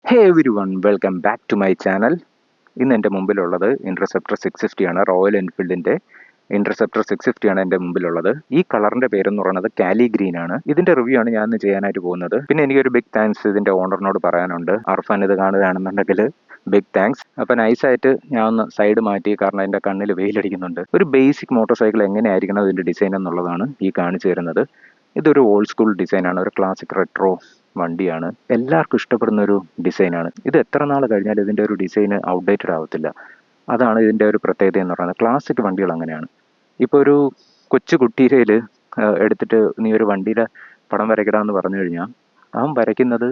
Hey everyone, welcome back to my channel. ഇന്ന് എൻ്റെ മുമ്പിലുള്ളത് interceptor 650 ആണ്. റോയൽ എൻഫീൽഡിൻ്റെ ഇൻ്റർസെപ്റ്റർ 650 ആണ് എൻ്റെ മുമ്പിലുള്ളത്. ഈ കളറിൻ്റെ പേരെന്ന് പറയുന്നത് കാലി ഗ്രീൻ ആണ്. ഇതിൻ്റെ റിവ്യൂ ആണ് ഞാൻ ഇന്ന് ചെയ്യാനായിട്ട് പോകുന്നത്. പിന്നെ എനിക്കൊരു ബിഗ് താങ്ക്സ് ഇതിൻ്റെ ഓണറിനോട് പറയാനുണ്ട്. അർഫാൻ ഇത് കാണുകയാണെന്നുണ്ടെങ്കിൽ ബിഗ് താങ്ക്സ്. അപ്പോൾ നൈസായിട്ട് ഞാൻ ഒന്ന് സൈഡ് മാറ്റി, കാരണം എൻ്റെ കണ്ണിൽ വെയിലടിക്കുന്നുണ്ട്. ഒരു ബേസിക് മോട്ടോർ സൈക്കിൾ എങ്ങനെയായിരിക്കണം ഇതിൻ്റെ ഡിസൈൻ എന്നുള്ളതാണ് ഈ കാണിച്ചു തരുന്നത്. ഇതൊരു ഓൾഡ് സ്കൂൾ ഡിസൈനാണ്, ഒരു ക്ലാസിക് റെട്രോ വണ്ടിയാണ്. എല്ലാവർക്കും ഇഷ്ടപ്പെടുന്ന ഒരു ഡിസൈനാണ്. ഇത് എത്ര നാൾ കഴിഞ്ഞാലും ഇതിൻ്റെ ഒരു ഡിസൈന് ഔട്ട്ഡേറ്റഡ് ആവത്തില്ല. അതാണ് ഇതിൻ്റെ ഒരു പ്രത്യേകത എന്ന് പറയുന്നത്. ക്ലാസിക് വണ്ടികൾ അങ്ങനെയാണ്. ഇപ്പോൾ ഒരു കൊച്ചു കുട്ടിയിൽ എടുത്തിട്ട് നീ ഒരു വണ്ടിയുടെ പടം വരയ്ക്കടാന്ന് പറഞ്ഞു കഴിഞ്ഞാൽ അവൻ വരയ്ക്കുന്നത്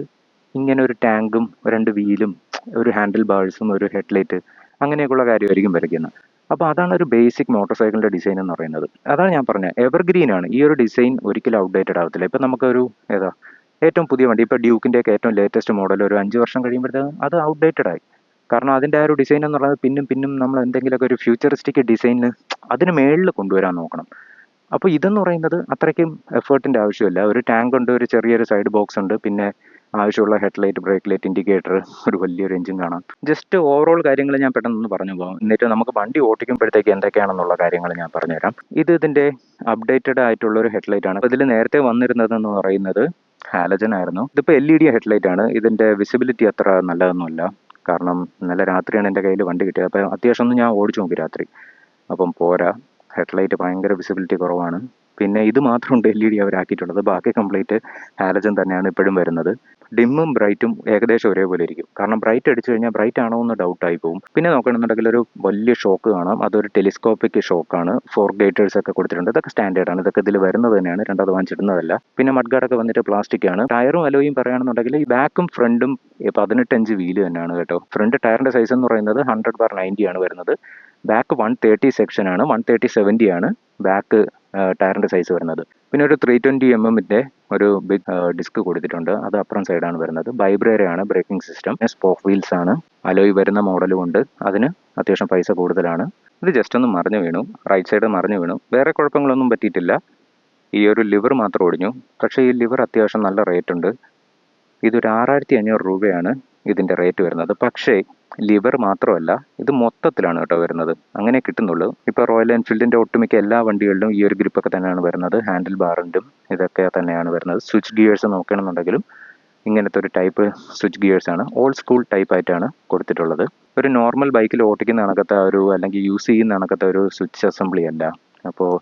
ഇങ്ങനെ ഒരു ടാങ്കും രണ്ട് വീലും ഒരു ഹാൻഡിൽ ബാഴ്സും ഒരു ഹെഡ്ലൈറ്റ് അങ്ങനെയൊക്കെയുള്ള കാര്യമായിരിക്കും വരയ്ക്കുന്നത്. അപ്പോൾ അതാണ് ഒരു ബേസിക് മോട്ടോർ സൈക്കിളിൻ്റെ ഡിസൈൻ എന്ന് പറയുന്നത്. അതാണ് ഞാൻ പറഞ്ഞത്, എവർഗ്രീൻ ആണ്. ഈ ഒരു ഡിസൈൻ ഒരിക്കലും ഔട്ട്ഡേറ്റഡ് ആവത്തില്ല. ഇപ്പം നമുക്കൊരു ഏറ്റവും പുതിയ വണ്ടി, ഇപ്പോൾ ഡ്യൂക്കിൻ്റെയൊക്കെ ഏറ്റവും ലേറ്റസ്റ്റ് മോഡൽ ഒരു 5 വർഷം കഴിയുമ്പോഴത്തേക്കും അത് ഔട്ട്ഡേറ്റഡ് ആയി. കാരണം അതിൻ്റെ ആ ഒരു ഡിസൈൻ എന്ന് പറയുന്നത് പിന്നും നമ്മൾ എന്തെങ്കിലുമൊക്കെ ഒരു ഫ്യൂച്ചറിസ്റ്റിക് ഡിസൈനിന് അതിന് മേളിൽ കൊണ്ടുവരാൻ നോക്കണം. അപ്പോൾ ഇതെന്ന് പറയുന്നത് അത്രയ്ക്കും എഫേർട്ടിൻ്റെ ആവശ്യമില്ല. ഒരു ടാങ്ക് ഉണ്ട്, ഒരു ചെറിയൊരു സൈഡ് ബോക്സ് ഉണ്ട്, പിന്നെ ആവശ്യമുള്ള ഹെഡ്ലൈറ്റ്, ബ്രേക്ക് ലൈറ്റ്, ഇൻഡിക്കേറ്റർ, ഒരു വലിയൊരു എഞ്ചിൻ കാണാം. ജസ്റ്റ് ഓവറോൾ കാര്യങ്ങൾ ഞാൻ പെട്ടെന്ന് പറഞ്ഞു പോകാം. എന്നിട്ട് നമുക്ക് വണ്ടി ഓടിക്കുമ്പോഴത്തേക്ക് എന്തൊക്കെയാണെന്നുള്ള കാര്യങ്ങൾ ഞാൻ പറഞ്ഞുതരാം. ഇതിൻ്റെ അപ്ഡേറ്റഡ് ആയിട്ടുള്ള ഒരു ഹെഡ്ലൈറ്റ് ആണ്. ഇതിൽ നേരത്തെ വന്നിരുന്നതെന്ന് പറയുന്നത് ഹാലജൻ ആയിരുന്നു. ഇതിപ്പോൾ LED ഹെഡ്ലൈറ്റ് ആണ്. ഇതിൻ്റെ വിസിബിലിറ്റി അത്ര നല്ലതൊന്നുമല്ല. കാരണം ഇന്നലെ രാത്രിയാണ് എൻ്റെ കയ്യിൽ വണ്ടി കിട്ടിയത്. അപ്പോൾ അത്യാവശ്യം ഒന്ന് ഞാൻ ഓടിച്ചു നോക്കി രാത്രി. അപ്പം പോരാ, ഹെഡ്ലൈറ്റ് ഭയങ്കര വിസിബിലിറ്റി കുറവാണ്. പിന്നെ ഇത് മാത്രമുണ്ട് LED അവരാക്കിയിട്ടുള്ളത്. ബാക്കി കംപ്ലീറ്റ് ഹാലജൻ തന്നെയാണ് ഇപ്പോഴും വരുന്നത്. ഡിമ്മും ബ്രൈറ്റും ഏകദേശം ഒരേപോലെ ഇരിക്കും. കാരണം ബ്രൈറ്റ് അടിച്ചു കഴിഞ്ഞാൽ ബ്രൈറ്റ് ആണോ എന്ന് ഡൗട്ടായി പോകും. പിന്നെ നോക്കണമെന്നുണ്ടെങ്കിൽ ഒരു വലിയ ഷോക്ക് കാണാം. അതൊരു ടെലിസ്കോപ്പിക് ഷോക്കാണ്. 4 ഗേറ്റേഴ്സ് ഒക്കെ കൊടുത്തിട്ടുണ്ട്. ഇതൊക്കെ സ്റ്റാൻഡേർഡ് ആണ്. ഇതൊക്കെ ഇതിൽ വരുന്നത് തന്നെയാണ്, രണ്ടാമത് വാങ്ങിച്ചിടുന്നതല്ല. പിന്നെ മഡ്ഗാർഡൊക്കെ വന്നിട്ട് പ്ലാസ്റ്റിക് ആണ്. ടയറും അലോയും പറയുകയാണെന്നുണ്ടെങ്കിൽ ഈ ബാക്കും ഫ്രണ്ടും 18 ഇഞ്ച് വീല് തന്നെയാണ് കേട്ടോ. ഫ്രണ്ട് ടയറിന്റെ സൈസ് എന്ന് പറയുന്നത് 100/90 ആണ് വരുന്നത്. ബാക്ക് 130 സെക്ഷൻ ആണ്. 130/70 ആണ് ബാക്ക് ടയറിന്റെ സൈസ് വരുന്നത്. പിന്നെ ഒരു 320 mm ഒരു ബിഗ് ഡിസ്ക് കൊടുത്തിട്ടുണ്ട്. അത് അപ്പുറം സൈഡാണ് വരുന്നത്. വൈബ്രേറി ആണ് ബ്രേക്കിംഗ് സിസ്റ്റം. സ്പോക്ക് വീൽസ് ആണ്. അലോയ് വരുന്ന മോഡലും ഉണ്ട്. അതിന് അത്യാവശ്യം പൈസ കൂടുതലാണ്. ഇത് ജസ്റ്റ് ഒന്ന് മറിഞ്ഞു വീണു, റൈറ്റ് സൈഡ് മറിഞ്ഞു വീണു. വേറെ കുഴപ്പങ്ങളൊന്നും പറ്റിയിട്ടില്ല. ഈ ഒരു ലിവർ മാത്രം ഒടിഞ്ഞു. പക്ഷേ ഈ ലിവർ അത്യാവശ്യം നല്ല റേറ്റ് ഉണ്ട്. ഇതൊരു 6500 രൂപയാണ് ഇതിൻ്റെ റേറ്റ് വരുന്നത്. പക്ഷേ ലിവർ മാത്രമല്ല, ഇത് മൊത്തത്തിലാണ് കേട്ടോ വരുന്നത്. അങ്ങനെ കിട്ടുന്നുള്ളൂ. ഇപ്പോൾ റോയൽ എൻഫീൽഡിൻ്റെ ഒട്ടുമിക്ക എല്ലാ വണ്ടികളിലും ഈ ഒരു ഗ്രിപ്പൊക്കെ തന്നെയാണ് വരുന്നത്. ഹാൻഡിൽ ബാറിൻ്റും ഇതൊക്കെ തന്നെയാണ് വരുന്നത്. സ്വിച്ച് ഗിയേഴ്സ് നോക്കണമെന്നുണ്ടെങ്കിലും ഇങ്ങനത്തെ ഒരു ടൈപ്പ് സ്വിച്ച് ഗിയേഴ്സ് ആണ്. ഓൾഡ് സ്കൂൾ ടൈപ്പ് ആയിട്ടാണ് കൊടുത്തിട്ടുള്ളത്. ഒരു നോർമൽ ബൈക്കിൽ ഓടിക്കുന്ന കണക്കത്തെ ഒരു, അല്ലെങ്കിൽ യൂസ് ചെയ്യുന്ന കണക്കത്തെ ഒരു സ്വിച്ച് അസംബ്ലി അല്ല. അപ്പോൾ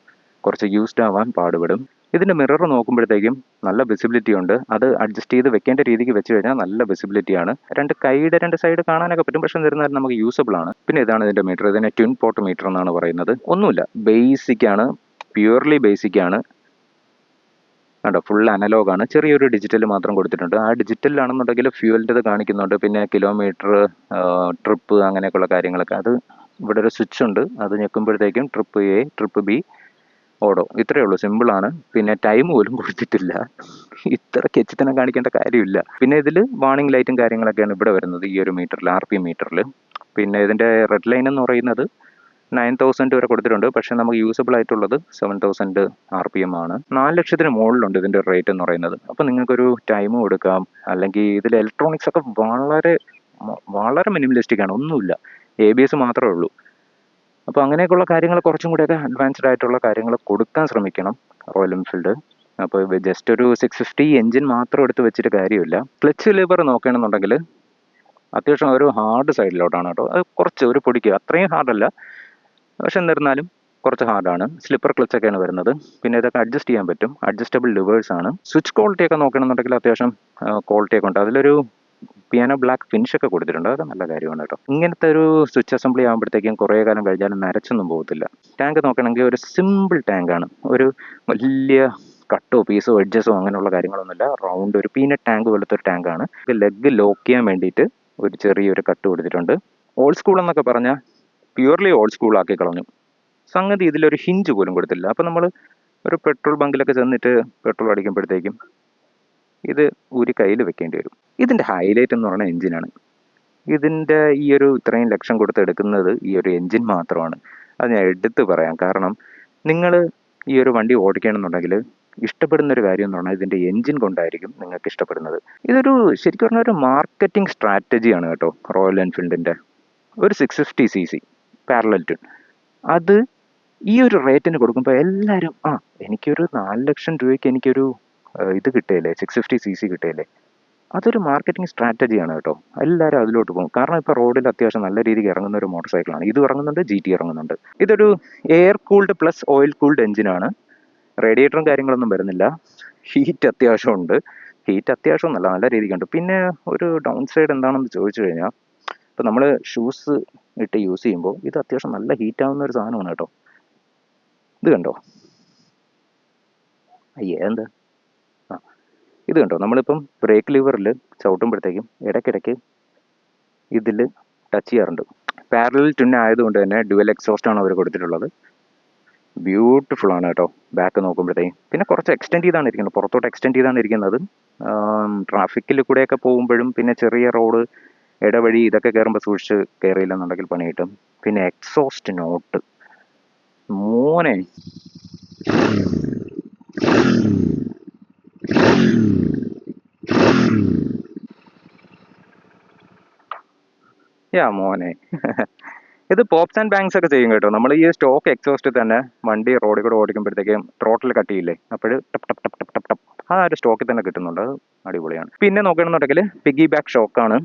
കുറച്ച് യൂസ്ഡ് ആവാൻ പാടുപെടും. ഇതിൻ്റെ മിറർ നോക്കുമ്പോഴത്തേക്കും നല്ല വിസിബിലിറ്റി ഉണ്ട്. അത് അഡ്ജസ്റ്റ് ചെയ്ത് വെക്കേണ്ട രീതിക്ക് വെച്ച് കഴിഞ്ഞാൽ നല്ല വിസിബിലിറ്റിയാണ്. കൈയുടെ രണ്ട് സൈഡ് കാണാനൊക്കെ പറ്റും. പക്ഷെ എന്നിരുന്നാലും നമുക്ക് യൂസബിൾ ആണ്. പിന്നെ ഇതാണ് ഇതിൻ്റെ മീറ്റർ. ഇതിനെ ട്വിൻ പോർട്ട് മീറ്റർ എന്നാണ് പറയുന്നത്. ഒന്നുമില്ല, ബേസിക് ആണ്, പ്യുവർലി ബേസിക് ആണ് കേട്ടോ. ഫുൾ അനലോഗാണ്. ചെറിയൊരു ഡിജിറ്റൽ മാത്രം കൊടുത്തിട്ടുണ്ട്. ആ ഡിജിറ്റലിലാണെന്നുണ്ടെങ്കിൽ ഫ്യൂവലിൻ്റെത് കാണിക്കുന്നുണ്ട്. പിന്നെ കിലോമീറ്റർ, ട്രിപ്പ്, അങ്ങനെയൊക്കെയുള്ള കാര്യങ്ങളൊക്കെ. അത് ഇവിടെ ഒരു സ്വിച്ച് ഉണ്ട്. അത് ഞെക്കുമ്പോഴത്തേക്കും ട്രിപ്പ് A, ട്രിപ്പ് B, ഓടോ. ഇത്രയേ ഉള്ളൂ, സിമ്പിളാണ്. പിന്നെ ടൈം പോലും കൊടുത്തിട്ടില്ല. ഇത്ര കെച്ചിത്തനം കാണിക്കേണ്ട കാര്യമില്ല. പിന്നെ ഇതിൽ വാർണിംഗ് ലൈറ്റും കാര്യങ്ങളൊക്കെയാണ് ഇവിടെ വരുന്നത് ഈ ഒരു മീറ്ററിൽ, RPM മീറ്ററിൽ. പിന്നെ ഇതിൻ്റെ റെഡ് ലൈൻ എന്ന് പറയുന്നത് 9000 വരെ കൊടുത്തിട്ടുണ്ട്. പക്ഷേ നമുക്ക് യൂസബിൾ ആയിട്ടുള്ളത് 7000 RPM ആണ്. 4 ലക്ഷത്തിന് മുകളിലുണ്ട് ഇതിൻ്റെ റേറ്റ് എന്ന് പറയുന്നത്. അപ്പോൾ നിങ്ങൾക്കൊരു ടൈം കൊടുക്കാം. അല്ലെങ്കിൽ ഇതിൽ ഇലക്ട്രോണിക്സ് ഒക്കെ വളരെ വളരെ മിനിമലിസ്റ്റിക് ആണ്. ഒന്നുമില്ല, ABS മാത്രമേ ഉള്ളൂ. അപ്പോൾ അങ്ങനെയൊക്കെയുള്ള കാര്യങ്ങൾ കുറച്ചും കൂടെയൊക്കെ അഡ്വാൻസ്ഡ് ആയിട്ടുള്ള കാര്യങ്ങൾ കൊടുക്കാൻ ശ്രമിക്കണം റോയൽ എൻഫീൽഡ്. അപ്പോൾ ജസ്റ്റ് ഒരു 650 എഞ്ചിൻ മാത്രം എടുത്ത് വെച്ചിട്ട് കാര്യമില്ല. ക്ലച്ച് ലിവർ നോക്കുകയാണെന്നുണ്ടെങ്കിൽ അത്യാവശ്യം ഒരു ഹാർഡ് സൈഡിലോട്ടാണ് കേട്ടോ. അത് കുറച്ച് ഒരു പൊടിക്ക് അത്രയും ഹാർഡല്ല, പക്ഷെ എന്നിരുന്നാലും കുറച്ച് ഹാർഡാണ്. സ്ലിപ്പർ ക്ലച്ചൊക്കെയാണ് വരുന്നത്. പിന്നെ ഇതൊക്കെ അഡ്ജസ്റ്റ് ചെയ്യാൻ പറ്റും. അഡ്ജസ്റ്റബിൾ ലിവേഴ്സ് ആണ്. സ്വിച്ച് ക്വാളിറ്റിയൊക്കെ നോക്കുകയാണെന്നുണ്ടെങ്കിൽ അത്യാവശ്യം ക്വാളിറ്റിയൊക്കെ ഉണ്ട്. അതിലൊരു പിയാനോ ബ്ലാക്ക് ഫിനിഷ് ഒക്കെ കൊടുത്തിട്ടുണ്ട്. അതൊക്കെ നല്ല കാര്യമാണ് കേട്ടോ. ഇങ്ങനത്തെ ഒരു സ്വിച്ച് അസംബ്ലി ആകുമ്പോഴത്തേക്കും കുറേ കാലം കഴിഞ്ഞാലും നരച്ചൊന്നും പോകത്തില്ല. ടാങ്ക് നോക്കുകയാണെങ്കിൽ ഒരു സിമ്പിൾ ടാങ്കാണ്. ഒരു വലിയ കട്ടോ പീസോ എഡ്ജസോ അങ്ങനെയുള്ള കാര്യങ്ങളൊന്നുമില്ല. റൗണ്ട് ഒരു പീനട്ട് ടാങ്ക് പോലത്തെ ഒരു ടാങ്കാണ്. ലെഗ് ലോക്ക് ചെയ്യാൻ വേണ്ടിയിട്ട് ഒരു ചെറിയൊരു കട്ട് കൊടുത്തിട്ടുണ്ട്. ഓൾഡ് സ്കൂൾ എന്നൊക്കെ പറഞ്ഞാൽ പ്യുവർലി ഓൾഡ് സ്കൂൾ ആക്കി കളഞ്ഞു. സംഗതി ഇതിലൊരു ഹിഞ്ച് പോലും കൊടുത്തില്ല. അപ്പോൾ നമ്മൾ ഒരു പെട്രോൾ ബങ്കിലൊക്കെ ചെന്നിട്ട് പെട്രോൾ അടിക്കുമ്പോഴത്തേക്കും ഇത് ഊരി കയ്യിൽ വെക്കേണ്ടി വരും. ഇതിൻ്റെ ഹൈലൈറ്റ് എന്ന് പറയുന്നത് എഞ്ചിനാണ്. ഇതിൻ്റെ ഈ ഒരു ഇത്രയും ലക്ഷം കൊടുത്ത് എടുക്കുന്നത് ഈ ഒരു എഞ്ചിൻ മാത്രമാണ്. അത് ഞാൻ എടുത്ത് പറയാം. കാരണം നിങ്ങൾ ഈ ഒരു വണ്ടി ഓടിക്കണമെന്നുണ്ടെങ്കിൽ ഇഷ്ടപ്പെടുന്ന ഒരു കാര്യം എന്ന് പറഞ്ഞാൽ ഇതിൻ്റെ എൻജിൻ കൊണ്ടായിരിക്കും നിങ്ങൾക്ക് ഇഷ്ടപ്പെടുന്നത്. ഇതൊരു ശരിക്കും പറഞ്ഞാൽ ഒരു മാർക്കറ്റിംഗ് സ്ട്രാറ്റജിയാണ് കേട്ടോ റോയൽ എൻഫീൽഡിൻ്റെ. ഒരു 650cc പാരലൽ ട്വിൻ അത് ഈ ഒരു റേറ്റിന് കൊടുക്കുമ്പോൾ എല്ലാവരും എനിക്കൊരു 4 ലക്ഷം രൂപയ്ക്ക് എനിക്കൊരു ഇത് കിട്ടുകയില്ലേ, 650cc കിട്ടുകയില്ലേ. അതൊരു മാർക്കറ്റിംഗ് സ്ട്രാറ്റജിയാണ് കേട്ടോ. എല്ലാവരും അതിലോട്ട് പോകും. കാരണം ഇപ്പോൾ റോഡിൽ അത്യാവശ്യം നല്ല രീതിക്ക് ഇറങ്ങുന്ന ഒരു മോട്ടോർ സൈക്കിളാണ് ഇത്. ഇറങ്ങുന്നുണ്ട്, GT ഇറങ്ങുന്നുണ്ട്. ഇതൊരു air cooled plus oil cooled എഞ്ചിനാണ്. റേഡിയേറ്ററും കാര്യങ്ങളൊന്നും വരുന്നില്ല. ഹീറ്റ് അത്യാവശ്യമുണ്ട്. ഹീറ്റ് അത്യാവശ്യം നല്ല രീതിക്കുണ്ട്. പിന്നെ ഒരു ഡൗൺ സൈഡ് എന്താണെന്ന് ചോദിച്ചു കഴിഞ്ഞാൽ, ഇപ്പോൾ നമ്മൾ ഷൂസ് ഇട്ട് യൂസ് ചെയ്യുമ്പോൾ ഇത് അത്യാവശ്യം നല്ല ഹീറ്റ് ആവുന്ന ഒരു സാധനമാണ് കേട്ടോ. ഇത് കണ്ടോ, എന്താ ഇത് കണ്ടോ, നമ്മളിപ്പം ബ്രേക്ക് ലിവറിൽ ചവിട്ടുമ്പോഴത്തേക്കും ഇടയ്ക്കിടയ്ക്ക് ഇതിൽ ടച്ച് ചെയ്യാറുണ്ട്. പാരലൽ ട്വിൻ ആയതുകൊണ്ട് തന്നെ ഡ്യുവൽ എക്സോസ്റ്റാണ് അവർ കൊടുത്തിട്ടുള്ളത്. ബ്യൂട്ടിഫുൾ ആണ് കേട്ടോ ബാക്ക് നോക്കുമ്പോഴത്തേക്കും. പിന്നെ കുറച്ച് എക്സ്റ്റെൻഡ് ചെയ്താണ് ഇരിക്കുന്നത്, പുറത്തോട്ട് എക്സ്റ്റെൻഡ് ചെയ്താണ് ഇരിക്കുന്നത്. ട്രാഫിക്കിൽ കൂടെയൊക്കെ പോകുമ്പോഴും പിന്നെ ചെറിയ റോഡ് ഇടവഴി ഇതൊക്കെ കയറുമ്പോൾ സൂക്ഷിച്ച് കയറിയില്ലെന്നുണ്ടെങ്കിൽ പണി കിട്ടും. പിന്നെ എക്സോസ്റ്റ് നോട്ട് മോനെ, മോനെ ഇത് പോപ്സ് ആൻഡ് ബാങ്സ് ഒക്കെ ചെയ്യും കേട്ടോ. നമ്മൾ ഈ സ്റ്റോക്ക് എക്സോസ്റ്റ് തന്നെ വണ്ടി റോഡിൽ കൂടെ ഓടിക്കുമ്പോഴത്തേക്കും ത്രോട്ടിൽ കട്ട് ചെയ്യില്ലേ, അപ്പോൾ ടപ്പ് ടപ്പ് ടപ്പ് ടപ്പ് ടപ്പ് ടപ്പ് ആ ഒരു സ്റ്റോക്കിൽ തന്നെ കിട്ടുന്നുണ്ട്. അത് അടിപൊളിയാണ്. പിന്നെ നോക്കുകയാണെന്നുണ്ടെങ്കിൽ പിഗി ബാക്ക് ഷോക്കാണ്.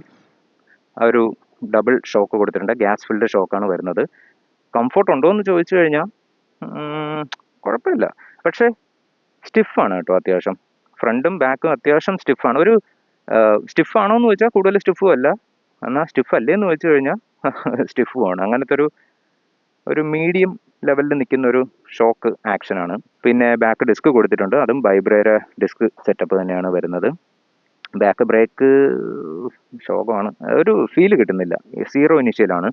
ആ ഒരു ഡബിൾ ഷോക്ക് കൊടുത്തിട്ടുണ്ട്. ഗ്യാസ് ഫിൽഡ് ഷോക്കാണ് വരുന്നത്. കംഫോർട്ട് ഉണ്ടോ എന്ന് ചോദിച്ചു കഴിഞ്ഞാൽ കുഴപ്പമില്ല, പക്ഷേ സ്റ്റിഫാണ് കേട്ടോ അത്യാവശ്യം. ഫ്രണ്ടും ബാക്കും അത്യാവശ്യം സ്റ്റിഫാണ്. ഒരു സ്റ്റിഫാണോ എന്ന് ചോദിച്ചാൽ കൂടുതൽ സ്റ്റിഫും അല്ല, എന്നാൽ സ്റ്റിഫ് അല്ലേ എന്ന് ചോദിച്ചു കഴിഞ്ഞാൽ സ്റ്റിഫുമാണ്. അങ്ങനത്തെ ഒരു മീഡിയം ലെവലിൽ നിൽക്കുന്ന ഒരു ഷോക്ക് ആക്ഷനാണ്. പിന്നെ ബാക്ക് ഡിസ്ക് കൊടുത്തിട്ടുണ്ട്. അതും വൈബ്രേര ഡിസ്ക് സെറ്റപ്പ് തന്നെയാണ് വരുന്നത്. ബാക്ക് ബ്രേക്ക് ശോകമാണ്, ഒരു ഫീല് കിട്ടുന്നില്ല, 0 ഇനിഷ്യലാണ്.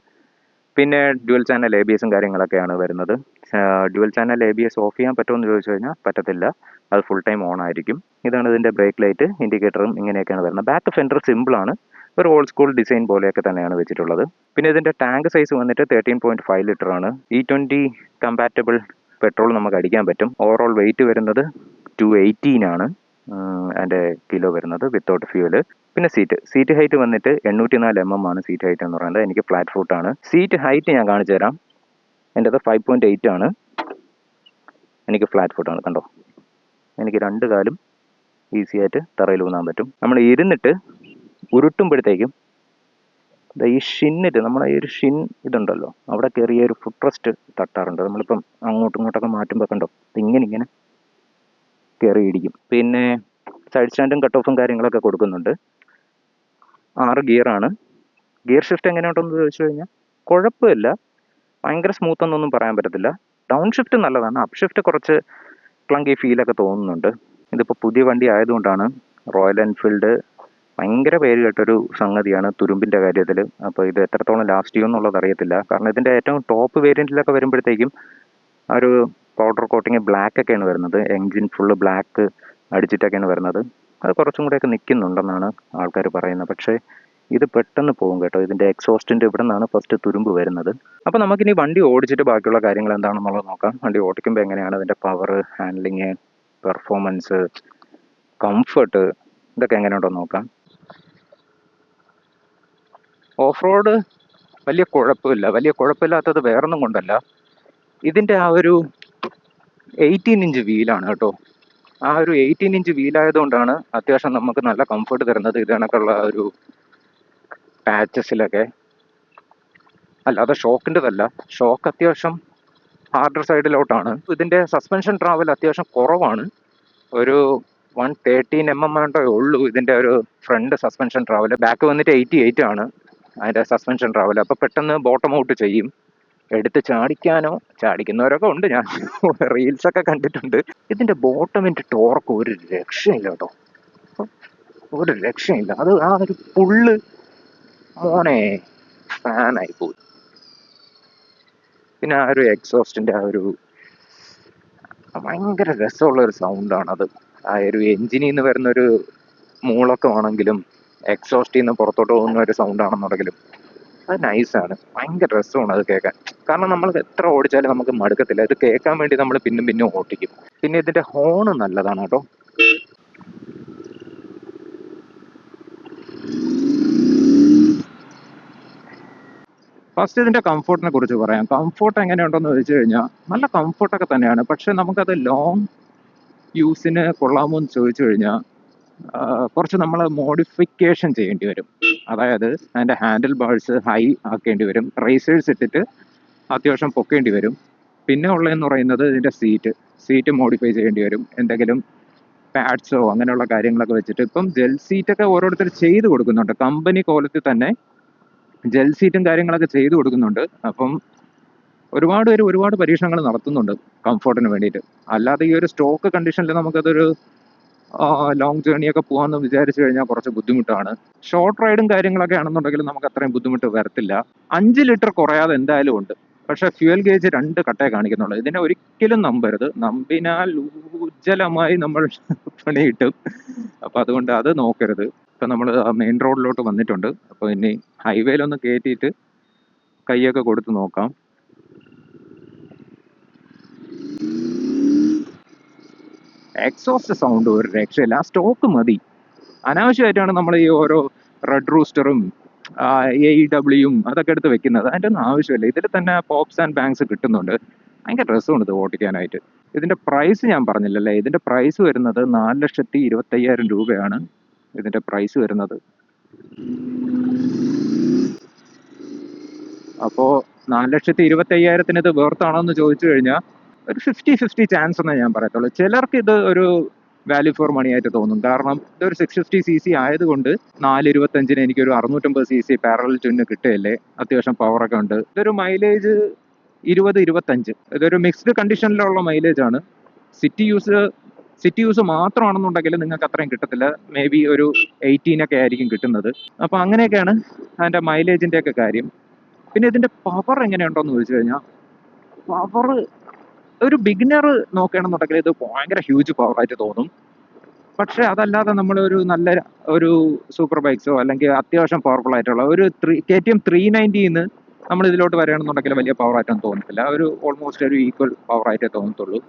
പിന്നെ ഡ്യുവൽ ചാനൽ ABSും കാര്യങ്ങളൊക്കെയാണ് വരുന്നത്. ഡ്യുവൽ ചാനൽ ABS ഓഫ് ചെയ്യാൻ പറ്റുമോ എന്ന് ചോദിച്ചു കഴിഞ്ഞാൽ പറ്റത്തില്ല, അത് ഫുൾ ടൈം ഓൺ ആയിരിക്കും. ഇതാണ് ഇതിൻ്റെ ബ്രേക്ക് ലൈറ്റ്, ഇൻഡിക്കേറ്ററും ഇങ്ങനെയൊക്കെയാണ് വരുന്നത്. ബാക്ക് ഫെൻഡർ സിമ്പിളാണ്, ഒരു ഓൾഡ് സ്കൂൾ ഡിസൈൻ പോലെയൊക്കെ തന്നെയാണ് വെച്ചിട്ടുള്ളത്. പിന്നെ ഇതിൻ്റെ ടാങ്ക് സൈസ് വന്നിട്ട് 13.5 ലിറ്ററാണ്. E20 കമ്പാറ്റബിൾ പെട്രോൾ നമുക്ക് അടിക്കാൻ പറ്റും. ഓവറോൾ വെയിറ്റ് വരുന്നത് 218 ആണ് അതിൻ്റെ കിലോ വരുന്നത് വിത്തൗട്ട് ഫ്യൂവൽ. പിന്നെ സീറ്റ് ഹൈറ്റ് വന്നിട്ട് 804 mm ആണ് സീറ്റ് ഹൈറ്റ് എന്ന് പറയുന്നത്. എനിക്ക് ഫ്ലാറ്റ് ഫുട്ടാണ്. സീറ്റ് ഹൈറ്റ് ഞാൻ കാണിച്ചു തരാം. എൻ്റെ അത് 5.8 ആണ്. എനിക്ക് ഫ്ലാറ്റ് ഫുട്ടാണ്. കണ്ടോ, എനിക്ക് 2 കാലും ഈസി ആയിട്ട് തറയിൽ ഊന്നാൻ പറ്റും. നമ്മൾ ഇരുന്നിട്ട് ഉരുട്ടുമ്പോഴത്തേക്കും ഈ ഷിന്നിട്ട് നമ്മളെ ഈ ഒരു ഷിൻ ഇതുണ്ടല്ലോ, അവിടെ കയറിയ ഒരു ഫുഡ് റെസ്റ്റ് തട്ടാറുണ്ട്. നമ്മളിപ്പം അങ്ങോട്ടും ഇങ്ങോട്ടൊക്കെ മാറ്റുമ്പോൾ കണ്ടോ, ഇങ്ങനെ കയറി ഇടിക്കും. പിന്നെ സൈഡ് സ്റ്റാൻഡും കട്ട് ഓഫും കാര്യങ്ങളൊക്കെ കൊടുക്കുന്നുണ്ട്. 6 ഗിയറാണ്. ഗിയർ ഷിഫ്റ്റ് എങ്ങനെയുണ്ടെന്ന് ചോദിച്ചു കഴിഞ്ഞാൽ കുഴപ്പമില്ല, ഭയങ്കര സ്മൂത്ത് എന്നൊന്നും പറയാൻ പറ്റത്തില്ല. ഡൗൺ ഷിഫ്റ്റ് നല്ലതാണ്, അപ്പ് ഷിഫ്റ്റ് കുറച്ച് ക്ലങ്കി ഫീലൊക്കെ തോന്നുന്നുണ്ട്. ഇതിപ്പോൾ പുതിയ വണ്ടി ആയതുകൊണ്ടാണ്. റോയൽ എൻഫീൽഡ് ഭയങ്കര പേര് കേട്ടൊരു സംഗതിയാണ് തുരുമ്പിൻ്റെ കാര്യത്തിൽ. അപ്പോൾ ഇത് എത്രത്തോളം ലാസ്റ്റ് ചെയ്യുമെന്നുള്ളത് അറിയത്തില്ല. കാരണം ഇതിൻ്റെ ഏറ്റവും ടോപ്പ് വേരിയൻറ്റിലൊക്കെ വരുമ്പോഴത്തേക്കും ആ ഒരു പൗഡർ കോട്ടിങ് ബ്ലാക്ക് ഒക്കെയാണ് വരുന്നത്. എൻജിൻ ഫുള്ള് ബ്ലാക്ക് അടിച്ചിട്ടൊക്കെയാണ് വരുന്നത്. അത് കുറച്ചും കൂടെയൊക്കെ നിൽക്കുന്നുണ്ടെന്നാണ് ആൾക്കാർ പറയുന്നത്. പക്ഷേ ഇത് പെട്ടെന്ന് പോകും കേട്ടോ. ഇതിൻ്റെ എക്സോസ്റ്റിൻ്റെ ഇവിടെ നിന്നാണ് ഫസ്റ്റ് തുരുമ്പ് വരുന്നത്. അപ്പോൾ നമുക്കിനി വണ്ടി ഓടിച്ചിട്ട് ബാക്കിയുള്ള കാര്യങ്ങൾ എന്താണെന്നുള്ളത് നോക്കാം. വണ്ടി ഓടിക്കുമ്പോൾ എങ്ങനെയാണ് അതിൻ്റെ പവർ, ഹാൻഡ്ലിങ്, പെർഫോമൻസ്, കംഫർട്ട്, ഇതൊക്കെ എങ്ങനെയുണ്ടെന്ന് നോക്കാം. ഓഫ് റോഡ് വലിയ കുഴപ്പമില്ലാത്തത് വേറൊന്നും കൊണ്ടല്ല, ഇതിൻ്റെ ആ ഒരു 18 ഇഞ്ച് വീലാണ് കേട്ടോ. ആ ഒരു 18 ഇഞ്ച് വീലായതുകൊണ്ടാണ് അത്യാവശ്യം നമുക്ക് നല്ല കംഫർട്ട് തരുന്നത്. ഇത് കണക്കുള്ള ഒരു പാച്ചസിലൊക്കെ. അല്ലാതെ ഷോക്കിൻ്റെതല്ല, ഷോക്ക് അത്യാവശ്യം ഹാർഡർ സൈഡിലോട്ടാണ്. ഇതിൻ്റെ സസ്പെൻഷൻ ട്രാവൽ അത്യാവശ്യം കുറവാണ്. ഒരു 113 mm ഉള്ളൂ ഇതിൻ്റെ ഒരു ഫ്രണ്ട് സസ്പെൻഷൻ ട്രാവൽ. ബാക്ക് വന്നിട്ട് 88 ആണ് അതിൻ്റെ സസ്പെൻഷൻ ട്രാവൽ. അപ്പോൾ പെട്ടെന്ന് ബോട്ടം ഔട്ട് ചെയ്യും. എടുത്ത് ചാടിക്കുന്നവരൊക്കെ ഉണ്ട്, ഞാൻ റീൽസൊക്കെ കണ്ടിട്ടുണ്ട്. ഇതിൻ്റെ ബോട്ടമിൻ്റെ ടോർക്ക് ഒരു രക്ഷയില്ല കേട്ടോ, ഒരു രക്ഷയില്ല. അത് ആ ഒരു പുള്ള് മോനെ ഫാനായി പോയി. പിന്നെ ആ ഒരു എക്സോസ്റ്റിൻ്റെ ആ ഒരു ഭയങ്കര രസമുള്ളൊരു സൗണ്ടാണത്. ആ ഒരു എൻജിനിൽ നിന്ന് വരുന്നൊരു മൂളൊക്കെ ആണെങ്കിലും എക്സോസ്റ്റിൽ നിന്ന് പുറത്തോട്ട് പോകുന്ന ഒരു സൗണ്ടാണെന്നുണ്ടെങ്കിലും അത് നൈസാണ്, ഭയങ്കര രസമാണ് അത് കേൾക്കാൻ. കാരണം നമ്മൾ എത്ര ഓടിച്ചാലും നമുക്ക് മടുക്കത്തില്ല, ഇത് കേൾക്കാൻ വേണ്ടി നമ്മൾ പിന്നും പിന്നും ഓട്ടിക്കും. പിന്നെ ഇതിന്റെ ഹോൺ നല്ലതാണ് കേട്ടോ. ഫസ്റ്റ് ഇതിന്റെ കംഫോർട്ടിനെ കുറിച്ച് പറയാം. കംഫോർട്ട് എങ്ങനെയുണ്ടെന്ന് ചോദിച്ചു കഴിഞ്ഞാൽ നല്ല കംഫോർട്ടൊക്കെ തന്നെയാണ്. പക്ഷെ നമുക്കത് ലോങ് യൂസിന് കൊള്ളാമോ എന്ന് ചോദിച്ചു കഴിഞ്ഞാൽ കുറച്ച് നമ്മൾ മോഡിഫിക്കേഷൻ ചെയ്യേണ്ടി വരും. അതായത് അതിൻ്റെ ഹാൻഡിൽ ബാൾസ് ഹൈ ആക്കേണ്ടി വരും, റേസേഴ്സ് ഇട്ടിട്ട് അത്യാവശ്യം പൊക്കേണ്ടി വരും. പിന്നെ ഉള്ളതെന്ന് പറയുന്നത് ഇതിൻ്റെ സീറ്റ് മോഡിഫൈ ചെയ്യേണ്ടി വരും. എന്തെങ്കിലും പാഡ്സോ അങ്ങനെയുള്ള കാര്യങ്ങളൊക്കെ വെച്ചിട്ട് ഇപ്പം ജെൽ സീറ്റൊക്കെ ഓരോരുത്തർ ചെയ്ത് കൊടുക്കുന്നുണ്ട്. കമ്പനി കോലത്തിൽ തന്നെ ജെൽ സീറ്റും കാര്യങ്ങളൊക്കെ ചെയ്ത് കൊടുക്കുന്നുണ്ട്. അപ്പം ഒരുപാട് പേര് ഒരുപാട് പരീക്ഷണങ്ങൾ നടത്തുന്നുണ്ട് കംഫോർട്ടിന് വേണ്ടിയിട്ട്. അല്ലാതെ ഈ ഒരു സ്റ്റോക്ക് കണ്ടീഷനിൽ നമുക്കതൊരു ലോങ് ജേർണിയൊക്കെ പോകാമെന്ന് വിചാരിച്ചു കഴിഞ്ഞാൽ കുറച്ച് ബുദ്ധിമുട്ടാണ്. ഷോർട്ട് റൈഡും കാര്യങ്ങളൊക്കെ ആണെന്നുണ്ടെങ്കിൽ നമുക്ക് അത്രയും ബുദ്ധിമുട്ട് വരത്തില്ല. 5 ലിറ്റർ കുറയാതെ എന്തായാലും ഉണ്ട്. പക്ഷേ ഫ്യൂൽ ഗേജ് 2 കട്ടേ കാണിക്കുന്നുള്ളൂ. ഇതിനെ ഒരിക്കലും നമ്പരുത്. നമ്പിനാൽ ഉജ്ജ്വലമായി നമ്മൾ പണി കിട്ടും. അപ്പം അതുകൊണ്ട് അത് നോക്കരുത്. ഇപ്പം നമ്മൾ മെയിൻ റോഡിലോട്ട് വന്നിട്ടുണ്ട്. അപ്പോൾ ഇനി ഹൈവേയിലൊന്ന് കയറ്റിയിട്ട് കൈയൊക്കെ കൊടുത്ത് നോക്കാം. എക്സോസ്റ്റ് സൗണ്ട് ഒരു രക്ഷയില്ല. ആ സ്റ്റോക്ക് മതി. അനാവശ്യമായിട്ടാണ് നമ്മൾ ഈ ഓരോ റെഡ് റൂസ്റ്ററും AEW അതൊക്കെ എടുത്ത് വെക്കുന്നത്. അതിൻ്റെ ഒന്നും ആവശ്യമില്ല. ഇതിൽ തന്നെ പോപ്സ് ആൻഡ് ബാങ്ക്സ് കിട്ടുന്നുണ്ട്. ഭയങ്കര രസമുണ്ട് ഇത് ഓടിക്കാനായിട്ട്. ഇതിൻ്റെ പ്രൈസ് ഞാൻ പറഞ്ഞില്ലല്ലേ. ഇതിൻ്റെ പ്രൈസ് വരുന്നത് 4,25,000 രൂപയാണ് ഇതിൻ്റെ പ്രൈസ് വരുന്നത്. അപ്പോൾ 4,25,000 ഇത് വേർത്താണോ എന്ന് ചോദിച്ചു കഴിഞ്ഞാൽ ഒരു 50-50 ചാൻസ് എന്നേ ഞാൻ പറയത്തുള്ളൂ. ചിലർക്ക് ഇത് ഒരു വാല്യൂ ഫോർ മണി ആയിട്ട് തോന്നും. കാരണം ഇതൊരു 650cc ആയതുകൊണ്ട് 425-ന് എനിക്കൊരു 650cc പാരലൽ ട്വിന് കിട്ടുകയല്ലേ. അത്യാവശ്യം പവറൊക്കെ ഉണ്ട്. ഇതൊരു മൈലേജ് 20-25. ഇതൊരു മിക്സ്ഡ് കണ്ടീഷനിലുള്ള മൈലേജ് ആണ്. സിറ്റി യൂസ് മാത്രമാണെന്നുണ്ടെങ്കിൽ നിങ്ങൾക്ക് അത്രയും കിട്ടത്തില്ല. മേ ബി ഒരു 18 ആയിരിക്കും കിട്ടുന്നത്. അപ്പോൾ അങ്ങനെയൊക്കെയാണ് അതിൻ്റെ മൈലേജിൻ്റെ ഒക്കെ കാര്യം. പിന്നെ ഇതിൻ്റെ പവർ എങ്ങനെയുണ്ടോയെന്ന് ചോദിച്ചു കഴിഞ്ഞാൽ പവർ ഒരു ബിഗിനർ നോക്കുകയാണെന്നുണ്ടെങ്കിൽ ഇത് ഭയങ്കര ഹ്യൂജ് പവറായിട്ട് തോന്നും. പക്ഷെ അതല്ലാതെ നമ്മളൊരു നല്ല ഒരു സൂപ്പർ ബൈക്സോ അല്ലെങ്കിൽ അത്യാവശ്യം പവർഫുൾ ആയിട്ടുള്ള ഒരു KTM 390 നമ്മൾ ഇതിലോട്ട് വരികയാണെന്നുണ്ടെങ്കിൽ വലിയ പവറായിട്ടൊന്നും തോന്നത്തില്ല. ഒരു ഓൾമോസ്റ്റ് ഒരു ഈക്വൽ പവറായിട്ടേ തോന്നത്തുള്ളൂ.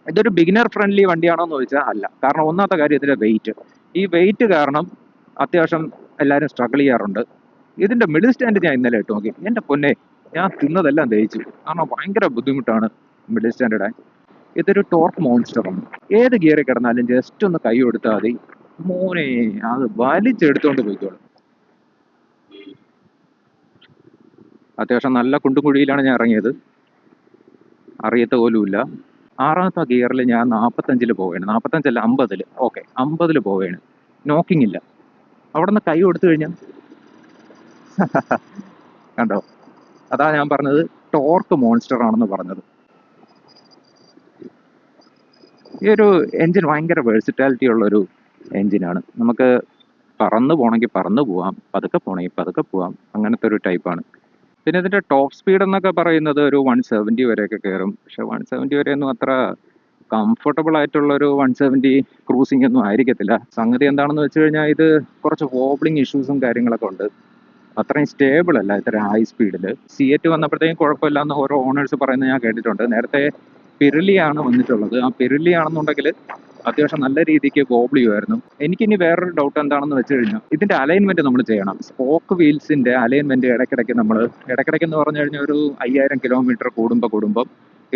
ഇതൊരു ബിഗിനർ ഫ്രണ്ട്ലി വണ്ടിയാണോ എന്ന് ചോദിച്ചാൽ അല്ല. കാരണം ഒന്നാമത്തെ കാര്യം ഇതിൻ്റെ വെയിറ്റ്. ഈ വെയിറ്റ് കാരണം അത്യാവശ്യം എല്ലാവരും സ്ട്രഗിൾ ചെയ്യാറുണ്ട്. ഇതിൻ്റെ മിഡിൽ സ്റ്റാൻഡ് ഞാൻ ഇന്നലെ ഇട്ട് നോക്കി. എൻ്റെ പൊന്നെ, ഞാൻ തിന്നതെല്ലാം ദഹിച്ചു. കാരണം ഭയങ്കര ബുദ്ധിമുട്ടാണ് മിഡിൽ സ്റ്റാൻഡ് ഇടാൻ. ഇതൊരു ടോർക്ക് മോൺസ്റ്ററാണ്. ഏത് ഗിയറിൽ കിടന്നാലും ജസ്റ്റ് ഒന്ന് കൈ കൊടുത്താൽ മതി, മോനെ അത് വലിച്ചെടുത്തോണ്ട് പോയിക്കോളും. അത്യാവശ്യം നല്ല കുണ്ടും കുഴിയിലാണ് ഞാൻ ഇറങ്ങിയത്, അറിയത്ത പോലുമില്ല. 6ാമത്തെ ഗിയറിൽ ഞാൻ 45-ൽ പോവുകയാണ്. 45 അല്ല 50-ൽ. ഓക്കെ, 50-ൽ പോവുകയാണ്. നോക്കിംഗ് ഇല്ല. അവിടെ നിന്ന് കൈ കൊടുത്തു കഴിഞ്ഞാൽ കണ്ടോ, അതാ ഞാൻ പറഞ്ഞത് ടോർക്ക് മോൺസ്റ്റർ ആണെന്ന് പറഞ്ഞത്. ഈ ഒരു എൻജിൻ ഭയങ്കര വേഴ്സിറ്റാലിറ്റി ഉള്ളൊരു എൻജിനാണ്. നമുക്ക് പറന്ന് പോകണമെങ്കിൽ പറന്ന് പോവാം, പതുക്കെ പോകണമെങ്കിൽ പതുക്കെ പോവാം, അങ്ങനത്തെ ഒരു ടൈപ്പാണ്. പിന്നെ ഇതിൻ്റെ ടോപ്പ് സ്പീഡ് എന്നൊക്കെ പറയുന്നത് ഒരു 170 വരെയൊക്കെ കയറും. പക്ഷെ 170 വരെയൊന്നും അത്ര കംഫർട്ടബിൾ ആയിട്ടുള്ളൊരു 170 ക്രൂസിംഗ് ഒന്നും ആയിരിക്കത്തില്ല. സംഗതി എന്താണെന്ന് വെച്ച് കഴിഞ്ഞാൽ ഇത് കുറച്ച് വോബ്ലിംഗ് ഇഷ്യൂസും കാര്യങ്ങളൊക്കെ ഉണ്ട്. അത്രയും സ്റ്റേബിൾ അല്ല ഇത്ര ഹൈ സ്പീഡിൽ. C8 വന്നപ്പോഴത്തേക്കും കുഴപ്പമില്ല എന്ന് ഓരോ ഓണേഴ്സ് പറയുന്നത് ഞാൻ കേട്ടിട്ടുണ്ട്. നേരത്തെ പിറിലിയാണ് വന്നിട്ടുള്ളത്. ആ പിറിലി ആണെന്നുണ്ടെങ്കിൽ അത്യാവശ്യം നല്ല രീതിക്ക് വോബിൾ ചെയ്യുമായിരുന്നു. എനിക്കിനി വേറൊരു ഡൗട്ട് എന്താണെന്ന് വെച്ച് കഴിഞ്ഞാൽ ഇതിൻ്റെ അലൈൻമെൻറ്റ് നമ്മൾ ചെയ്യണം. സ്പോക്ക് വീൽസിൻ്റെ അലൈൻമെൻറ്റ് ഇടയ്ക്കിടയ്ക്ക് എന്ന് പറഞ്ഞു കഴിഞ്ഞാൽ ഒരു 5000 കിലോമീറ്റർ കൂടുമ്പോൾ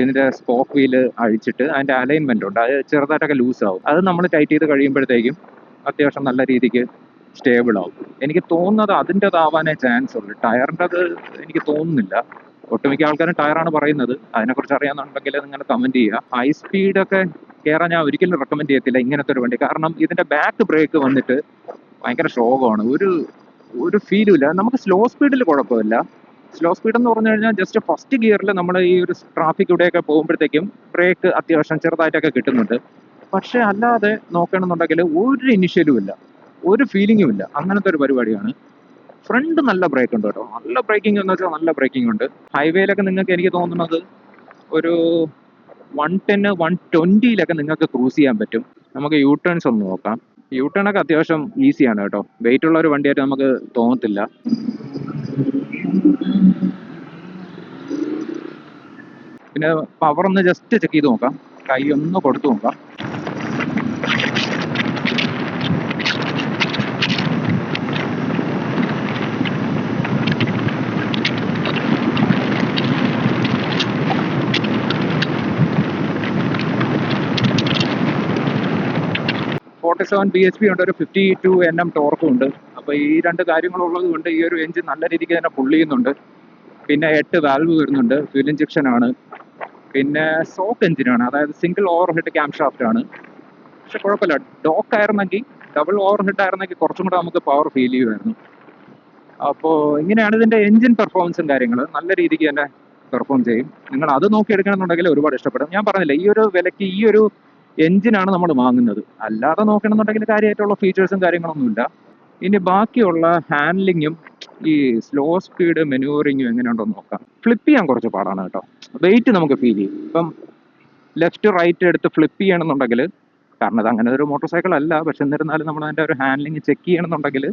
ഇതിൻ്റെ സ്പോക്ക് വീല് അഴിച്ചിട്ട് അതിൻ്റെ അലൈൻമെൻ്റ് ഉണ്ട്, അത് ചെറുതായിട്ടൊക്കെ ലൂസാവും. അത് നമ്മൾ ടൈറ്റ് ചെയ്ത് കഴിയുമ്പോഴത്തേക്കും അത്യാവശ്യം നല്ല രീതിക്ക് സ്റ്റേബിൾ ആവും. എനിക്ക് തോന്നുന്നത് അതിൻ്റെതാവാനേ ചാൻസ് ഉള്ളൂ. ടയറിൻ്റെത് എനിക്ക് തോന്നുന്നില്ല. ഒട്ടുമിക്ക ആൾക്കാരും ടയറാണ് പറയുന്നത്. അതിനെക്കുറിച്ച് അറിയാമെന്നുണ്ടെങ്കിൽ നിങ്ങൾ കമൻറ്റ് ചെയ്യുക. ഹൈ സ്പീഡൊക്കെ കയറാൻ ഞാൻ ഒരിക്കലും റെക്കമെൻഡ് ചെയ്യത്തില്ല ഇങ്ങനത്തെ ഒരു വണ്ടി. കാരണം ഇതിൻ്റെ ബാക്ക് ബ്രേക്ക് വന്നിട്ട് ഭയങ്കര ശോകമാണ്. ഒരു ഫീലും ഇല്ല. നമുക്ക് സ്ലോ സ്പീഡിൽ കുഴപ്പമില്ല. സ്ലോ സ്പീഡ് എന്ന് പറഞ്ഞു കഴിഞ്ഞാൽ ജസ്റ്റ് ഫസ്റ്റ് ഗിയറിൽ നമ്മൾ ഈ ഒരു ട്രാഫിക് ഇവിടെയൊക്കെ പോകുമ്പോഴത്തേക്കും ബ്രേക്ക് അത്യാവശ്യം ചെറുതായിട്ടൊക്കെ കിട്ടുന്നുണ്ട്. പക്ഷേ അല്ലാതെ നോക്കണമെന്നുണ്ടെങ്കിൽ ഒരു ഇനിഷ്യലും ഇല്ല, ഒരു ഫീലിങ്ങും ഇല്ല. അങ്ങനത്തെ ഒരു പരിപാടിയാണ്. ഫ്രണ്ട് നല്ല ബ്രേക്ക് ഉണ്ട് കേട്ടോ, നല്ല ബ്രേക്കിംഗ് എന്ന് വെച്ചാൽ നല്ല ബ്രേക്കിംഗ് ഉണ്ട്. ഹൈവേയിലൊക്കെ നിങ്ങൾക്ക് എനിക്ക് തോന്നുന്നത് ഒരു 110-120-ലൊക്കെ നിങ്ങൾക്ക് ക്രൂസ് ചെയ്യാൻ പറ്റും. നമുക്ക് യു ടേൺസ് ഒന്ന് നോക്കാം. യു ടേൺ ഒക്കെ അത്യാവശ്യം ഈസിയാണ് കേട്ടോ. വെയിറ്റ് ഉള്ള ഒരു വണ്ടിയായിട്ട് നമുക്ക് തോന്നത്തില്ല. പിന്നെ പവർ ഒന്ന് ജസ്റ്റ് ചെക്ക് ചെയ്ത് നോക്കാം, കൈ ഒന്ന് കൊടുത്തു നോക്കാം. BHP ഉണ്ട്, ഒരു 52 Nm ടോർക്കും ഉണ്ട്. അപ്പോൾ ഈ രണ്ട് കാര്യങ്ങളുള്ളത് കൊണ്ട് ഈ ഒരു എഞ്ചിൻ നല്ല രീതിക്ക് തന്നെ പുൾ ചെയ്യുന്നുണ്ട്. പിന്നെ 8 വാൽവ് വരുന്നുണ്ട്, ഫ്യൂൽ ഇഞ്ചക്ഷൻ ആണ്. പിന്നെ സോക്ക് എഞ്ചിനാണ്, അതായത് single over head cam shaft ആണ്. പക്ഷെ കുഴപ്പമില്ല, ഡോക്ക് ആയിരുന്നെങ്കിൽ, ഡബിൾ ഓവർ ഹെഡ് ആയിരുന്നെങ്കിൽ കുറച്ചും കൂടെ നമുക്ക് പവർ ഫീൽ ചെയ്യുമായിരുന്നു. അപ്പോൾ ഇങ്ങനെയാണ് ഇതിൻ്റെ എഞ്ചിൻ പെർഫോമൻസും കാര്യങ്ങൾ. നല്ല രീതിക്ക് തന്നെ പെർഫോം ചെയ്യും. നിങ്ങൾ അത് നോക്കി എടുക്കണമെന്നുണ്ടെങ്കിൽ ഒരുപാട് ഇഷ്ടപ്പെടും. ഞാൻ പറഞ്ഞില്ല, ഈ ഒരു വിലയ്ക്ക് ഈ ഒരു എഞ്ചിനാണ് നമ്മൾ വാങ്ങുന്നത്. അല്ലാതെ നോക്കണമെന്നുണ്ടെങ്കിൽ കാര്യമായിട്ടുള്ള ഫീച്ചേഴ്സും കാര്യങ്ങളൊന്നുമില്ല. ഇനി ബാക്കിയുള്ള ഹാൻഡ്ലിങ്ങും ഈ സ്ലോ സ്പീഡ് മെനൂവറിങ്ങും എങ്ങനെയുണ്ടോ നോക്കാം. ഫ്ലിപ്പ് ചെയ്യാൻ കുറച്ച് പാടാണ് കേട്ടോ, വെയിറ്റ് നമുക്ക് ഫീൽ ചെയ്യും. ഇപ്പം ലെഫ്റ്റ് റൈറ്റ് എടുത്ത് ഫ്ലിപ്പ് ചെയ്യണമെന്നുണ്ടെങ്കിൽ, കാരണം അത് അങ്ങനെ ഒരു മോട്ടോർ സൈക്കിൾ അല്ല, പക്ഷെ എന്നിരുന്നാലും നമ്മൾ അതിൻ്റെ ഒരു ഹാൻഡ്ലിങ് ചെക്ക് ചെയ്യണമെന്നുണ്ടെങ്കിൽ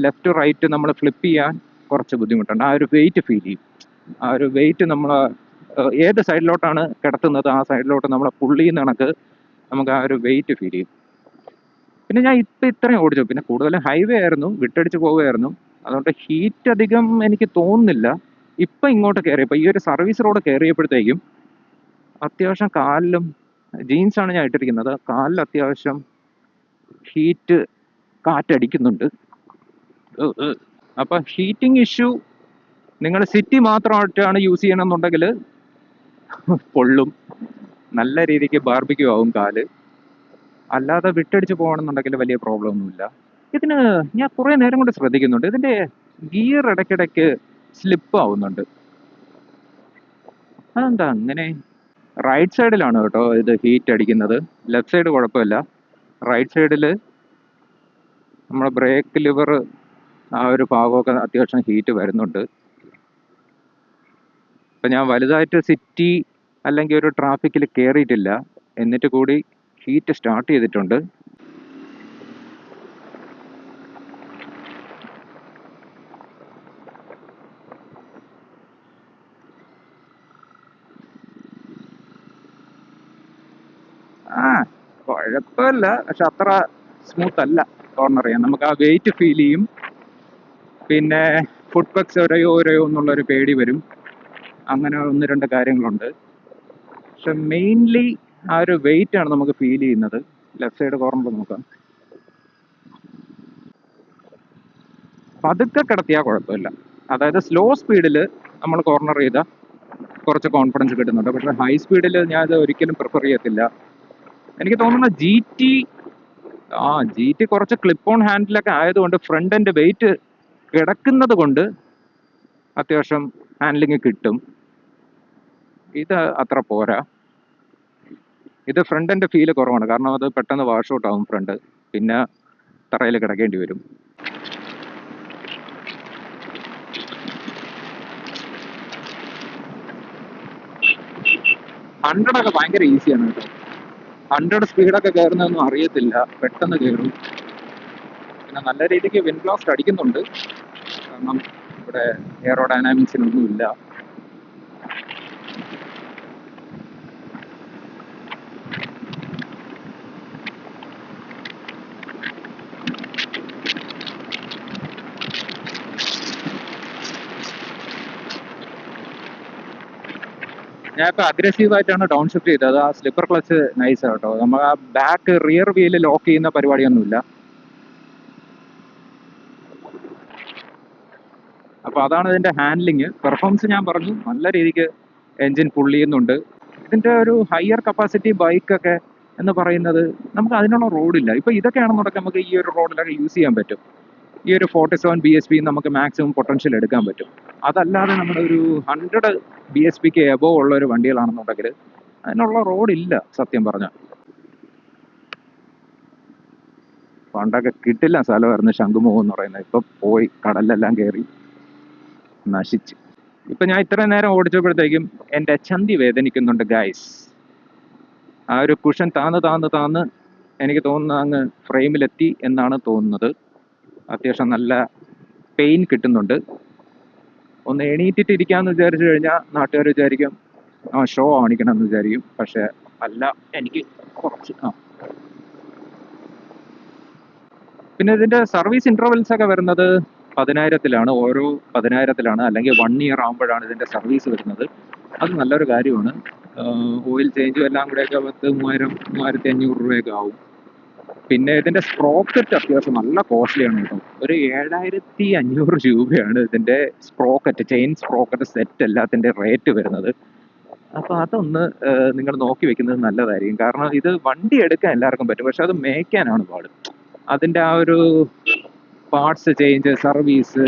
ലെഫ്റ്റ് റൈറ്റ് നമ്മൾ ഫ്ലിപ്പ് ചെയ്യാൻ കുറച്ച് ബുദ്ധിമുട്ടുണ്ട്. ആ ഒരു വെയിറ്റ് ഫീൽ ചെയ്യും. ആ ഒരു വെയിറ്റ് നമ്മൾ ഏത് സൈഡിലോട്ടാണ് കിടത്തുന്നത് ആ സൈഡിലോട്ട് നമ്മളെ പുള്ളി ചെയ്യുന്ന കണക്ക് നമുക്ക് ആ ഒരു വെയിറ്റ് ഫീൽ ചെയ്യും. പിന്നെ ഞാൻ ഇത്രയും ഓടിച്ചു, പിന്നെ കൂടുതലും ഹൈവേ ആയിരുന്നു, വിട്ടടിച്ച് പോവുകയായിരുന്നു. അതുകൊണ്ട് ഹീറ്റ് അധികം എനിക്ക് തോന്നുന്നില്ല. ഇപ്പം ഇങ്ങോട്ട് കയറിയപ്പോൾ ഈ ഒരു സർവീസ് റോഡ് കയറിയപ്പോഴത്തേക്കും അത്യാവശ്യം കാലിലും, ജീൻസാണ് ഞാൻ ഇട്ടിരിക്കുന്നത്, കാലിൽ അത്യാവശ്യം ഹീറ്റ് കാറ്റടിക്കുന്നുണ്ട്. അപ്പം ഹീറ്റിംഗ് ഇഷ്യൂ നിങ്ങൾ സിറ്റി മാത്രമായിട്ടാണ് യൂസ് ചെയ്യണമെന്നുണ്ടെങ്കിൽ പൊള്ളും, നല്ല രീതിക്ക് ബാർബിക്യൂ ആവും കാല്. അല്ലാതെ വിട്ടടിച്ച് പോകണമെന്നുണ്ടെങ്കിൽ വലിയ പ്രോബ്ലം ഒന്നുമില്ല. ഇതിന് ഞാൻ കുറേ നേരം കൊണ്ട് ശ്രദ്ധിക്കുന്നുണ്ട്, ഇതിൻ്റെ ഗിയർ ഇടയ്ക്കിടയ്ക്ക് സ്ലിപ്പ് ആവുന്നുണ്ട്. അതെന്താ അങ്ങനെ? റൈറ്റ് സൈഡിലാണ് കേട്ടോ ഇത് ഹീറ്റ് അടിക്കുന്നത്, ലെഫ്റ്റ് സൈഡ് കുഴപ്പമില്ല. റൈറ്റ് സൈഡിൽ നമ്മുടെ ബ്രേക്ക് ലിവർ ആ ഒരു ഭാഗമൊക്കെ അത്യാവശ്യം ഹീറ്റ് വരുന്നുണ്ട്. ഇപ്പം ഞാൻ വലുതായിട്ട് സിറ്റി അല്ലെങ്കിൽ ഒരു ട്രാഫിക്കിൽ കയറിയിട്ടില്ല, എന്നിട്ട് കൂടി ഹീറ്റ് സ്റ്റാർട്ട് ചെയ്തിട്ടുണ്ട്. കുഴപ്പമില്ല, പക്ഷെ അത്ര സ്മൂത്ത് അല്ല കോർണർ ചെയ്യാൻ. നമുക്ക് ആ വെയിറ്റ് ഫീൽ ചെയ്യും. പിന്നെ ഫുഡ് പക്സ് ഓരോ എന്നുള്ളൊരു പേടി വരും. അങ്ങനെ 1-2 കാര്യങ്ങളുണ്ട്. പക്ഷെ മെയിൻലി ആ ഒരു വെയിറ്റ് ആണ് നമുക്ക് ഫീൽ ചെയ്യുന്നത്. ലെഫ്റ്റ് സൈഡ് കോർണർ നോക്കാം, പതുക്കെ കിടത്തിയാൽ കുഴപ്പമില്ല. അതായത് സ്ലോ സ്പീഡിൽ നമ്മൾ കോർണർ ചെയ്താൽ കുറച്ച് കോൺഫിഡൻസ് കിട്ടുന്നുണ്ട്. പക്ഷേ ഹൈ സ്പീഡിൽ ഞാൻ അത് ഒരിക്കലും പ്രിഫർ ചെയ്യത്തില്ല. എനിക്ക് തോന്നുന്നു ജി ടി കുറച്ച് ക്ലിപ്പ് ഓൺ ഹാൻഡിലൊക്കെ ആയതുകൊണ്ട് ഫ്രണ്ട് എൻഡ് വെയിറ്റ് കിടക്കുന്നത് കൊണ്ട് അത്യാവശ്യം ഹാൻഡ്ലിങ് കിട്ടും. ഇത് അത്ര പോരാ. ഇത് ഫ്രണ്ട് എൻഡ് ഫീല് കുറവാണ്, കാരണം അത് പെട്ടെന്ന് വാഷ് ഔട്ട് ആവും ഫ്രണ്ട്, പിന്നെ തറയിൽ കിടക്കേണ്ടി വരും. ഹൺഡ്രഡൊക്കെ ഭയങ്കര ഈസിയാണ് കേട്ടോ. 100 സ്പീഡൊക്കെ കയറുന്നതൊന്നും അറിയത്തില്ല, പെട്ടെന്ന് കയറും. പിന്നെ നല്ല രീതിക്ക് വിൻഡ് ബ്ലാസ്റ്റ് അടിക്കുന്നുണ്ട്, കാരണം ഇവിടെ എയറോഡൈനാമിക്സിനൊന്നുമില്ല. ഞാൻ ഇപ്പോൾ അഗ്രസീവായിട്ടാണ് ഡൗൺ ഷിഫ്റ്റ് ചെയ്തത്. ആ സ്ലിപ്പർ ക്ലച്ച് നൈസ് കേട്ടോ. നമ്മൾ ആ ബാക്ക് റിയർ വീല് ലോക്ക് ചെയ്യുന്ന പരിപാടിയൊന്നുമില്ല. അപ്പോൾ അതാണ് ഇതിൻ്റെ ഹാൻഡ്ലിങ്. പെർഫോമൻസ് ഞാൻ പറഞ്ഞു, നല്ല രീതിക്ക് എൻജിൻ പുൾ ചെയ്യുന്നുണ്ട്. ഇതിൻ്റെ ഒരു ഹയർ കപ്പാസിറ്റി ബൈക്കൊക്കെ എന്ന് പറയുന്നത് നമുക്ക് അതിനുള്ള റോഡില്ല. ഇപ്പോൾ ഇതൊക്കെയാണെന്നുണ്ടെങ്കിൽ നമുക്ക് ഈ ഒരു റോഡിലൊക്കെ യൂസ് ചെയ്യാൻ പറ്റും. ഈ ഒരു 47 BHP നമുക്ക് മാക്സിമം പൊട്ടൻഷ്യൽ എടുക്കാൻ പറ്റും. അതല്ലാതെ നമ്മുടെ ഒരു 100 BHPക്ക് എബോവ് ഉള്ള ഒരു വണ്ടികളാണെന്നുണ്ടെങ്കിൽ അതിനുള്ള റോഡില്ല സത്യം പറഞ്ഞാൽ. പണ്ടൊക്കെ കിട്ടില്ല സ്ഥലമായിരുന്നു ശംഖുമുഖം എന്ന് പറയുന്നത്. ഇപ്പം പോയി, കടലിലെല്ലാം കയറി നശിച്ച്. ഇപ്പം ഞാൻ ഇത്രയും നേരം ഓടിച്ചപ്പോഴത്തേക്കും എൻ്റെ ചന്തി വേദനിക്കുന്നുണ്ട് ഗൈസ്. ആ ഒരു കുഷൻ താന്ന് എനിക്ക് തോന്നുന്നത് അങ്ങ് ഫ്രെയിമിലെത്തി എന്നാണ് തോന്നുന്നത്. അത്യാവശ്യം നല്ല പെയിൻ കിട്ടുന്നുണ്ട്. ഒന്ന് എണീറ്റിട്ട് ഇരിക്കാമെന്ന് വിചാരിച്ചു കഴിഞ്ഞാൽ നാട്ടുകാർ വിചാരിക്കും ഷോ കാണിക്കണം എന്ന് വിചാരിക്കും. പക്ഷെ അല്ല, എനിക്ക് കുറച്ച് പിന്നെ ഇതിന്റെ സർവീസ് ഇന്റർവെൽസ് ഒക്കെ വരുന്നത് 10,000-ത്തിലാണ്, ഓരോ 10,000-ത്തിലാണ്, അല്ലെങ്കിൽ 1 ഇയർ ആകുമ്പോഴാണ് ഇതിന്റെ സർവീസ് വരുന്നത്. അത് നല്ലൊരു കാര്യമാണ്. ഓയിൽ ചേഞ്ചും എല്ലാം കൂടെയൊക്കെ 3,000-3,500 രൂപയൊക്കെ ആവും. പിന്നെ ഇതിന്റെ സ്പ്രോക്കറ്റ് അത്യാവശ്യം നല്ല കോസ്റ്റ്ലിയാണ് കേട്ടോ. ഒരു 7,500 രൂപയാണ് ഇതിന്റെ സ്പ്രോക്കറ്റ്, ചെയിൻ സ്പ്രോക്കറ്റ് സെറ്റ് എല്ലാത്തിന്റെ റേറ്റ് വരുന്നത്. അപ്പൊ അതൊന്ന് നിങ്ങൾ നോക്കി വെക്കുന്നത് നല്ലതായിരിക്കും. കാരണം ഇത് വണ്ടി എടുക്കാൻ എല്ലാവർക്കും പറ്റും, പക്ഷെ അത് മേയ്ക്കാനാണ് പാട്. അതിന്റെ ആ ഒരു പാർട്സ് ചേഞ്ച്, സർവീസ്,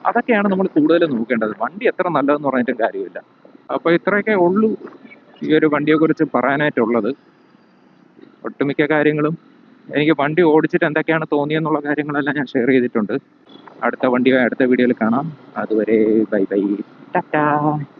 അതൊക്കെയാണ് നമ്മൾ കൂടുതൽ നോക്കേണ്ടത്. വണ്ടി എത്ര നല്ലതെന്ന് പറഞ്ഞിട്ടും കാര്യമില്ല. അപ്പൊ ഇത്രയൊക്കെ ഉള്ളൂ ഈ ഒരു വണ്ടിയെ കുറിച്ച് പറയാനായിട്ടുള്ളത്. ഒട്ടുമിക്ക കാര്യങ്ങളും എനിക്ക് വണ്ടി ഓടിച്ചിട്ട് എന്തൊക്കെയാണ് തോന്നിയെന്നുള്ള കാര്യങ്ങളെല്ലാം ഞാൻ ഷെയർ ചെയ്തിട്ടുണ്ട്. അടുത്ത വീഡിയോയിൽ കാണാം. അതുവരെ ബൈ ബൈ, ടാറ്റാ.